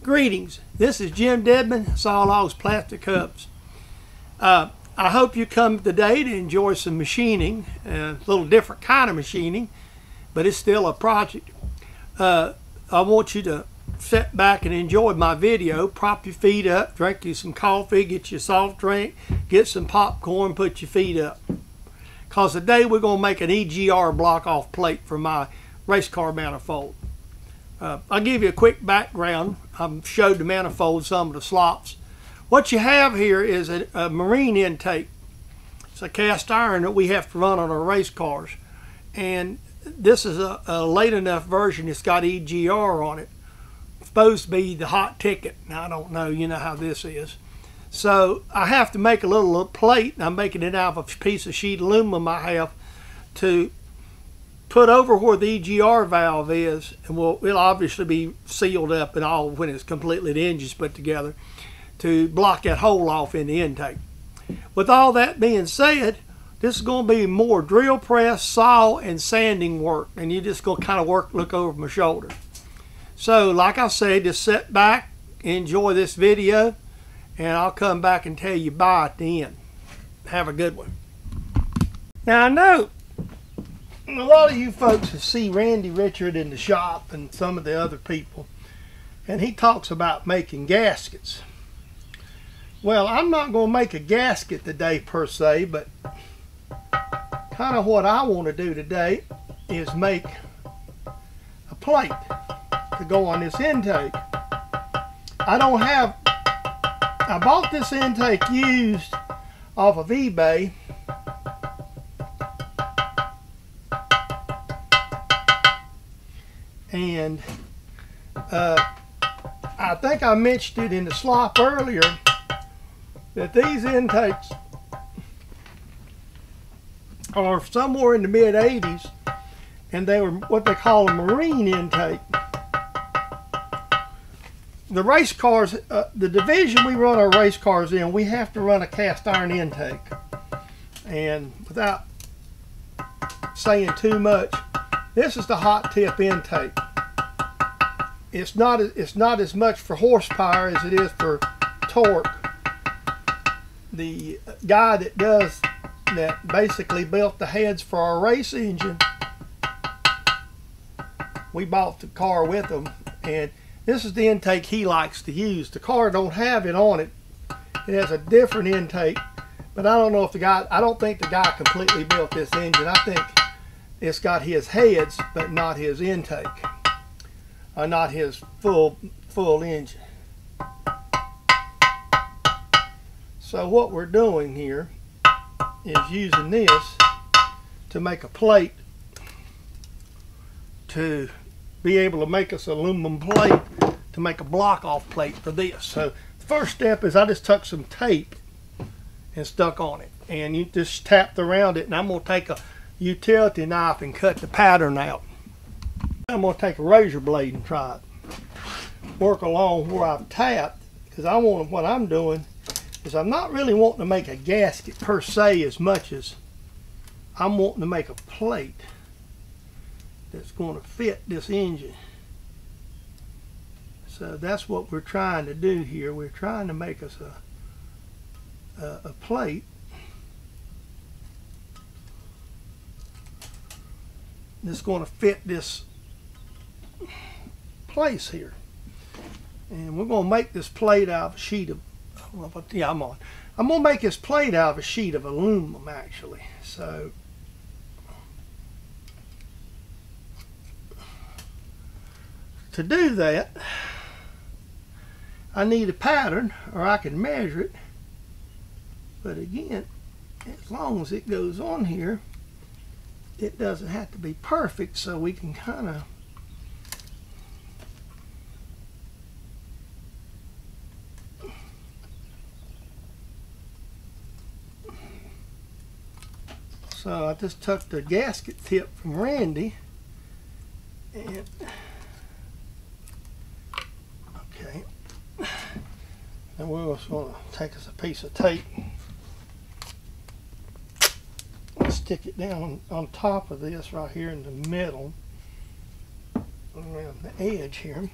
Greetings, this is Jim Dedman, Sawlogs Plastic Hubs. I hope you come today to enjoy some machining, a little different kind of machining, but it's still a project. I want you to sit back and enjoy my video, prop your feet up, drink you some coffee, get you a soft drink, get some popcorn, put your feet up. Because today we're going to make an EGR block off plate for my race car manifold. I'll give you a quick background. I showed the manifold, some of the slots. What you have here is a marine intake. It's a cast iron that we have to run on our race cars. And this is a late enough version. It's got EGR on it. It's supposed to be the hot ticket. Now, I don't know. You know how this is. So I have to make a little plate. I'm making it out of a piece of sheet aluminum I have to put over where the EGR valve is, and it'll obviously be sealed up and all when it's completely, the engine's put together, to block that hole off in the intake. With all that being said, this is going to be more drill press, saw, and sanding work, and you're just going to kind of look over my shoulder. So like I said, just sit back, enjoy this video, and I'll come back and tell you bye at the end. Have a good one. Now I know a lot of you folks see Randy Richard in the shop and some of the other people, and he talks about making gaskets. Well, I'm not going to make a gasket today per se, but kind of what I want to do today is make a plate to go on this intake. I bought this intake used off of eBay. And I think I mentioned it in the slop earlier that these intakes are somewhere in the mid-80s, and they were what they call a marine intake. The race cars, the division we run our race cars in, we have to run a cast iron intake. And without saying too much, this is the hot tip intake. It's not as much for horsepower as it is for torque. The guy that basically built the heads for our race engine, we bought the car with him, and this is the intake he likes to use. The car don't have it on it. It has a different intake, but I don't know if I don't think the guy completely built this engine. I think it's got his heads, but not his intake. Not his full engine. So what we're doing here is using this to make a plate to be able to make us an aluminum plate to make a block off plate for this. So the first step is I just took some tape and stuck on it, and you just tapped around it, and I'm going to take a utility knife and cut the pattern out. I'm going to take a razor blade and try it. Work along where I've tapped, because what I'm doing is I'm not really wanting to make a gasket per se as much as I'm wanting to make a plate that's going to fit this engine. So that's what we're trying to do here. We're trying to make us a plate that's going to fit this place here. And we're going to make this plate out of a sheet of, I'm going to make this plate out of a sheet of aluminum, actually. So to do that, I need a pattern, or I can measure it. But again, as long as it goes on here, it doesn't have to be perfect, so we can kind of so I just took the gasket tip from Randy, and okay, and we're just going to take us a piece of tape and stick it down on top of this right here in the middle around the edge here.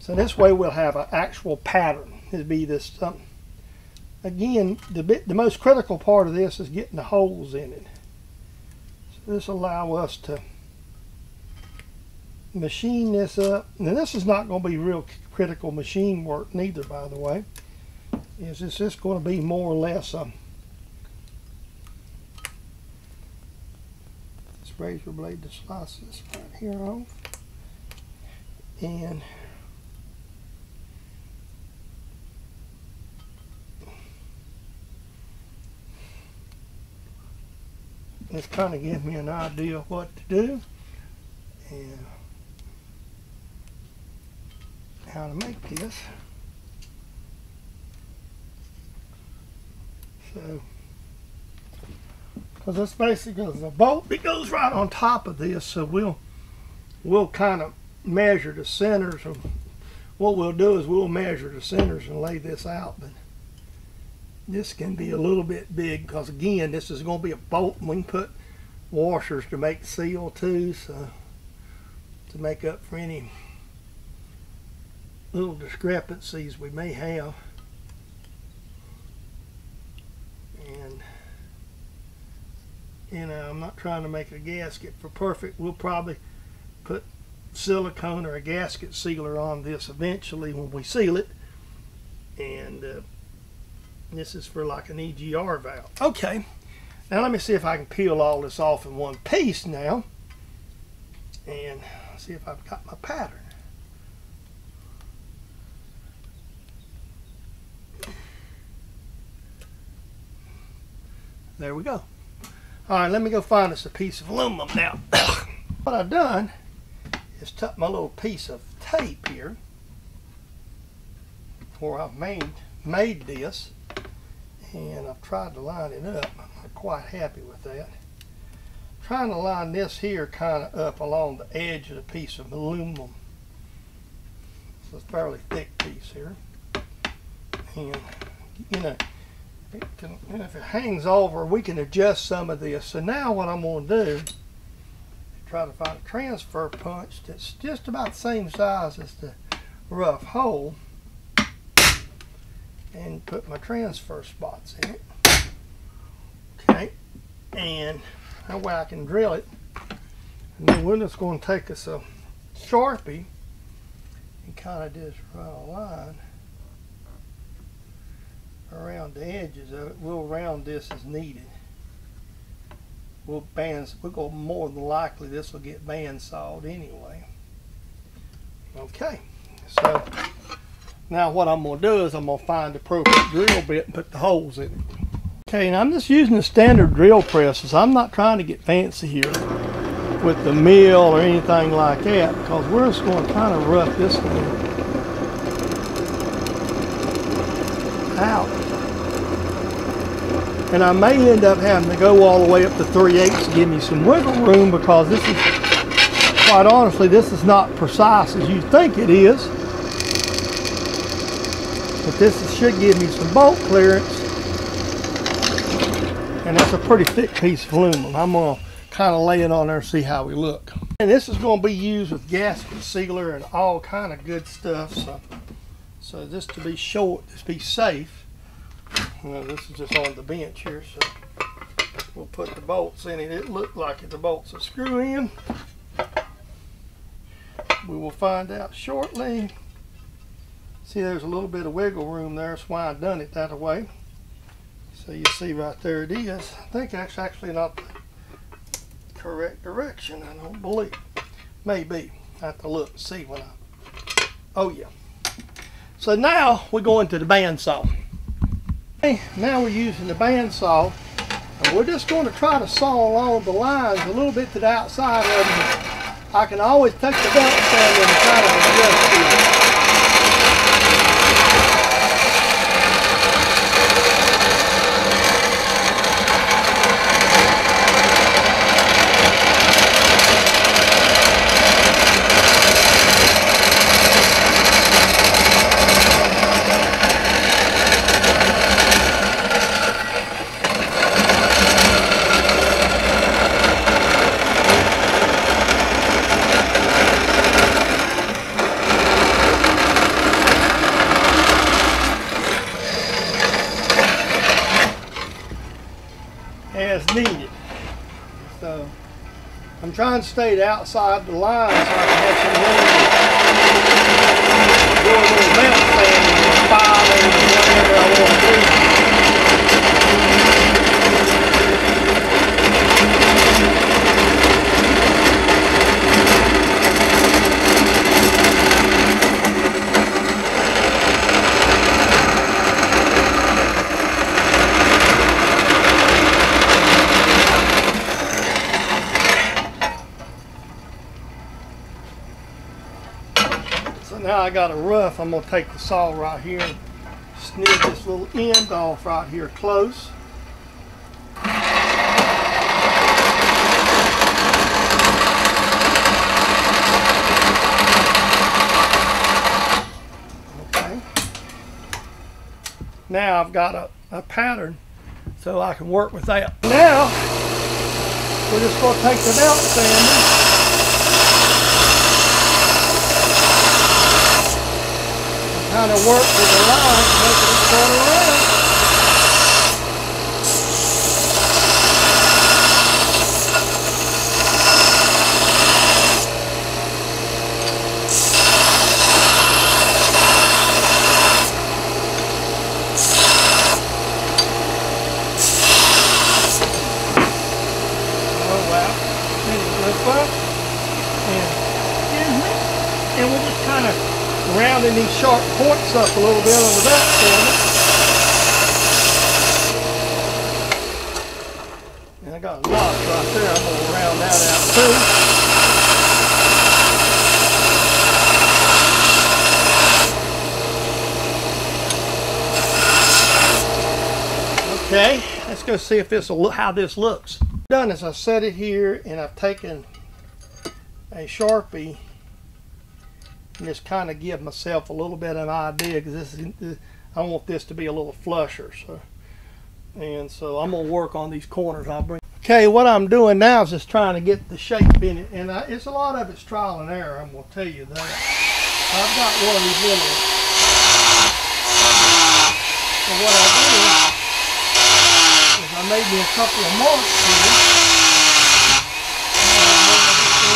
So this way we'll have an actual pattern. It'll be this something. Again, the most critical part of this is getting the holes in it. So this will allow us to machine this up. Now this is not going to be real critical machine work neither, by the way. It's just going to be more or less this razor blade to slice this right here off. And this kind of gives me an idea of what to do and how to make this. So, because this basically is a bolt that goes right on top of this, so we'll kind of measure the centers. Of what we'll do is we'll measure the centers and lay this out. But this can be a little bit big because again, this is going to be a bolt, and we can put washers to make seal too, so to make up for any little discrepancies we may have. And you know, I'm not trying to make a gasket for perfect. We'll probably put silicone or a gasket sealer on this eventually when we seal it. And this is for like an EGR valve. Okay, now let me see if I can peel all this off in one piece now and see if I've got my pattern. There we go. All right, let me go find us a piece of aluminum now. What I've done is took my little piece of tape here where I've made this, and I've tried to line it up. I'm not quite happy with that. I'm trying to line this here kind of up along the edge of the piece of aluminum. It's a fairly thick piece here. And, you know, if it hangs over, we can adjust some of this. So now what I'm going to do is try to find a transfer punch that's just about the same size as the rough hole and put my transfer spots in it. Okay, and that way I can drill it. And then we're just going to take us a Sharpie and kind of just run a line around the edges of it. We'll round this as needed. We'll go more than likely this will get bandsawed anyway. Okay, so now what I'm going to do is I'm going to find the appropriate drill bit and put the holes in it. Okay, and I'm just using the standard drill presses. I'm not trying to get fancy here with the mill or anything like that, because we're just going to kind of rough this thing out. And I may end up having to go all the way up to 3/8 to give me some wiggle room, because this is, quite honestly, this is not precise as you think it is. But this should give me some bolt clearance. And that's a pretty thick piece of aluminum. I'm going to kind of lay it on there and see how we look. And this is going to be used with gasket sealer and all kind of good stuff. So just to be short, just be safe. This is just on the bench here, so we'll put the bolts in it. It looked like the bolts will screw in. We will find out shortly. See, there's a little bit of wiggle room there. That's why I've done it that way. So you see right there it is. I think that's actually not the correct direction, I don't believe. Maybe. I have to look and see when I... Oh yeah. So now we're going to the bandsaw. Okay, now we're using the bandsaw, and we're just going to try to saw along the lines a little bit to the outside of them. I can always take the belt sander and try to adjust it. as needed. So I'm trying to stay outside the line so I can have some room to do a little melt sanding or filing or whatever I want to do. So now I got a rough. I'm going to take the saw right here and snip this little end off right here close. Okay. Now I've got a pattern so I can work with that. Now we're just going to take the belt sander. Kind of work with the line to make it turn around. Oh wow. Then it lift up. And we'll just kind of rounding these sharp points up a little bit on the back corner. And I got a notch right there. I'm going to round that out too. Okay, let's go see if this will look, how this looks. What I've done is I set it here and I've taken a Sharpie and just kind of give myself a little bit of an idea, because I want this to be a little flusher. So I'm gonna work on these corners. Okay, what I'm doing now is just trying to get the shape in it, and it's a lot of it's trial and error. I'm gonna tell you that. I've got one of these little. So what I do is I made me a couple of marks here.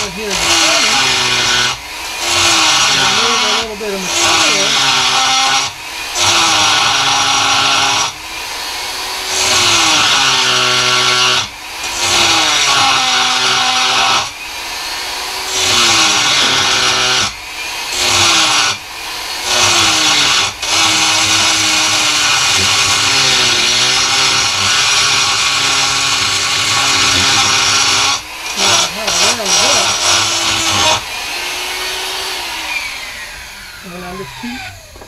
And here in the center. A little bit of material.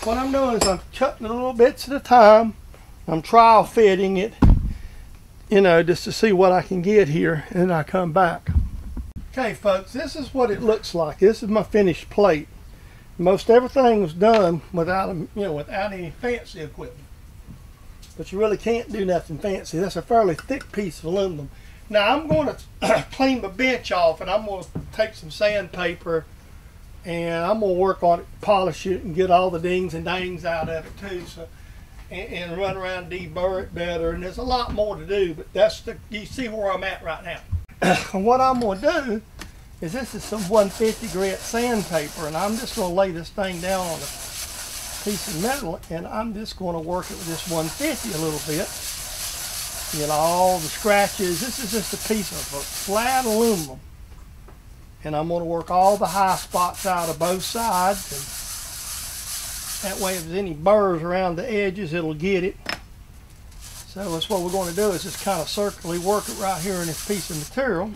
What I'm doing is I'm cutting it little bits at a time. I'm trial fitting it, you know, just to see what I can get here, and then I come back. Okay folks, this is what it looks like. This is my finished plate. Most everything was done without any fancy equipment. But you really can't do nothing fancy. That's a fairly thick piece of aluminum. Now I'm going to clean my bench off, and I'm going to take some sandpaper and I'm going to work on it, polish it, and get all the dings and dangs out of it too. So, and run around and deburr it better. And there's a lot more to do, but you see where I'm at right now. What I'm going to do is, this is some 150 grit sandpaper, and I'm just going to lay this thing down on a piece of metal, and I'm just going to work it with this 150 a little bit. Get all the scratches. This is just a piece of flat aluminum. And I'm going to work all the high spots out of both sides. And that way, if there's any burrs around the edges, it'll get it. So that's what we're going to do, is just kind of circularly work it right here in this piece of material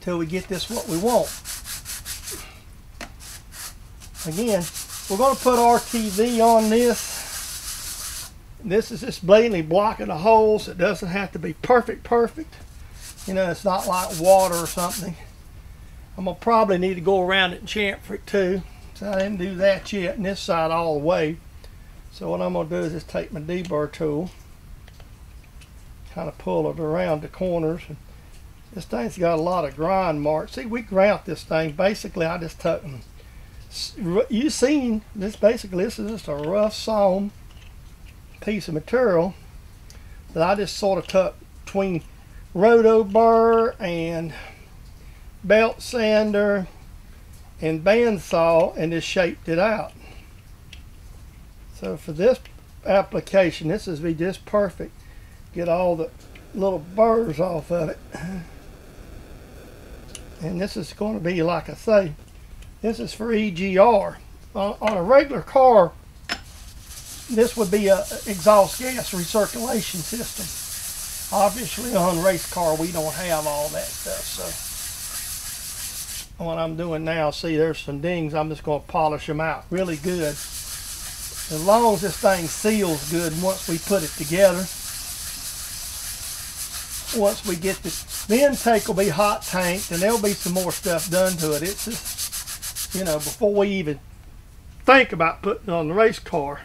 till we get this what we want. Again, we're going to put RTV on this. This is just blatantly blocking the holes. It doesn't have to be perfect. You know, it's not like water or something. I'm going to probably need to go around it and chamfer it too. So I didn't do that yet, and this side all the way. So what I'm going to do is just take my deburr tool, kind of pull it around the corners. This thing's got a lot of grind marks. See, we ground this thing. Basically, I just took them. You seen this? Basically, this is just a rough sawn piece of material that I just sort of took between roto burr and belt sander and bandsaw and just shaped it out. So for this application, this is be just perfect. Get all the little burrs off of it. And this is going to be, like I say, this is for EGR. On a regular car, this would be a exhaust gas recirculation system. Obviously on a race car we don't have all that stuff, so what I'm doing now, see there's some dings, I'm just going to polish them out really good. As long as this thing seals good once we put it together. Once we get the intake will be hot tanked and there'll be some more stuff done to it. It's just, you know, before we even think about putting it on the race car,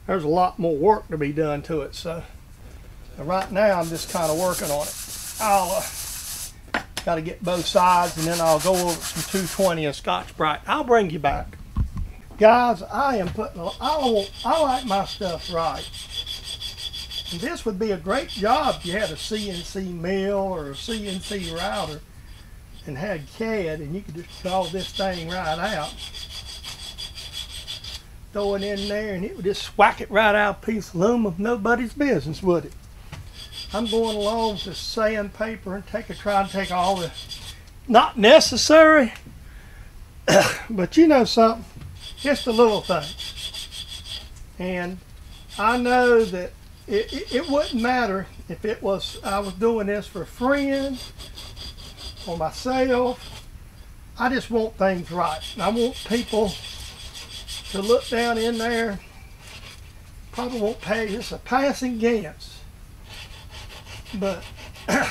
there's a lot more work to be done to it. So right now I'm just kind of working on it. I'll got to get both sides, and then I'll go over some 220 of Scotch-Brite. I'll bring you back. Guys, I am putting, I like my stuff right. And this would be a great job if you had a CNC mill or a CNC router and had CAD, and you could just draw this thing right out. Throw it in there and it would just whack it right out, a piece of aluminum. Nobody's business, would it? I'm going along with the sandpaper and try and take all the, not necessary, but you know something, just the little things. And I know that it wouldn't matter if it was, I was doing this for friends or myself. I just want things right. And I want people to look down in there, probably won't pay just a passing glance. But a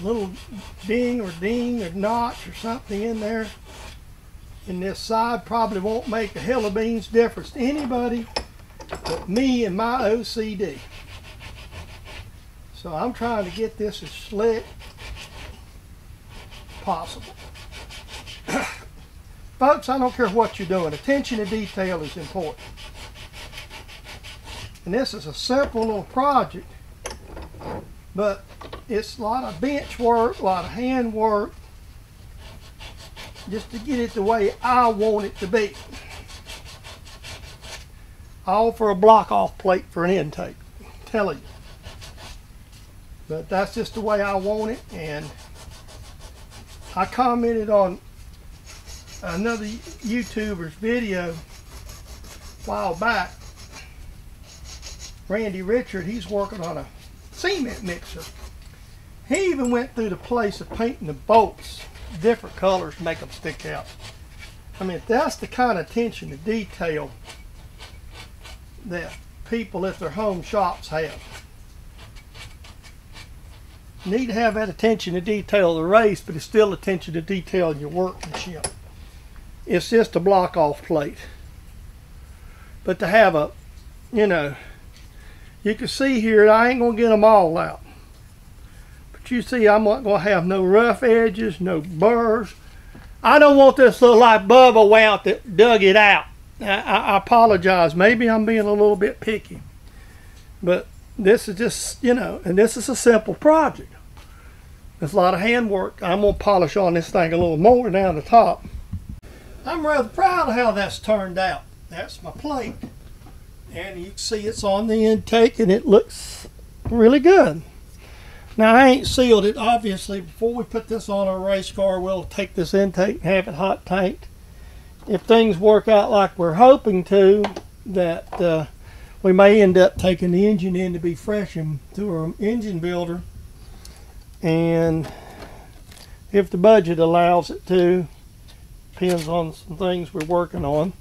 little ding or notch or something in there in this side probably won't make a hell of beans difference to anybody but me and my OCD. So I'm trying to get this as slick as possible. Folks, I don't care what you're doing. Attention to detail is important. And this is a simple little project, but it's a lot of bench work, a lot of hand work, just to get it the way I want it to be. All for a block off plate for an intake, I'm telling you. But that's just the way I want it. And I commented on another YouTuber's video a while back. Randy Richard, he's working on a cement mixer. He even went through the place of painting the bolts different colors to make them stick out. I mean, that's the kind of attention to detail that people at their home shops have. You need to have that attention to detail of the race, but it's still attention to detail in your workmanship. It's just a block off plate. But to have a, you know, you can see here, I ain't going to get them all out. But you see, I'm not going to have no rough edges, no burrs. I don't want this to look like Bubba Wout that dug it out. I apologize. Maybe I'm being a little bit picky. But this is just, you know, and this is a simple project. There's a lot of handwork. I'm going to polish on this thing a little more down the top. I'm rather proud of how that's turned out. That's my plate. And you can see it's on the intake and it looks really good. Now I ain't sealed it, obviously. Before we put this on our race car, we'll take this intake and have it hot tanked. If things work out like we're hoping to, that we may end up taking the engine in to be freshened through our engine builder. And if the budget allows it to, depends on some things we're working on.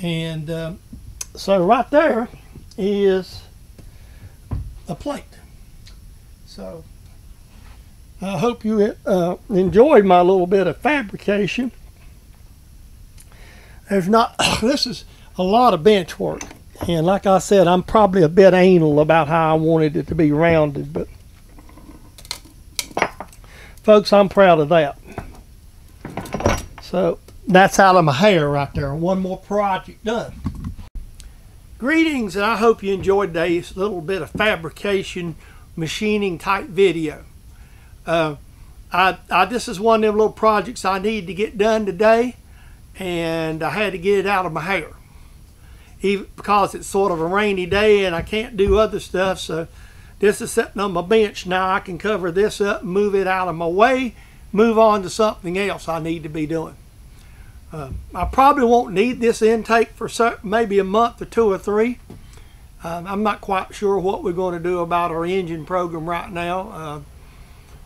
And so right there is a plate. So I hope you enjoyed my little bit of fabrication. There's not, this is a lot of bench work. And like I said, I'm probably a bit anal about how I wanted it to be rounded, but folks, I'm proud of that. So that's out of my hair right there. One more project done. Greetings, and I hope you enjoyed today's little bit of fabrication machining type video. This is one of them little projects I need to get done today, and I had to get it out of my hair. Even because it's sort of a rainy day and I can't do other stuff, so this is sitting on my bench now. I can cover this up, move it out of my way, move on to something else I need to be doing. I probably won't need this intake for maybe a month or 2 or 3. I'm not quite sure what we're going to do about our engine program right now.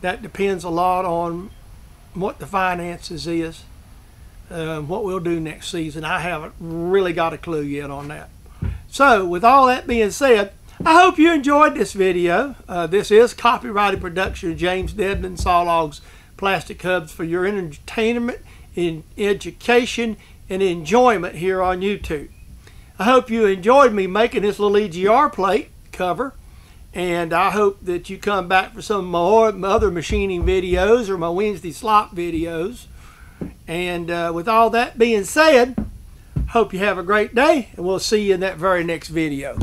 That depends a lot on what the finances is, what we'll do next season. I haven't really got a clue yet on that. So with all that being said, I hope you enjoyed this video. This is copyrighted production of James Dedman Sawlogs Plastic Hubs for your entertainment, in education, and enjoyment here on YouTube. I hope you enjoyed me making this little EGR plate cover, and I hope that you come back for some more other machining videos or my Wednesday slop videos. And with all that being said, hope you have a great day, and we'll see you in that very next video.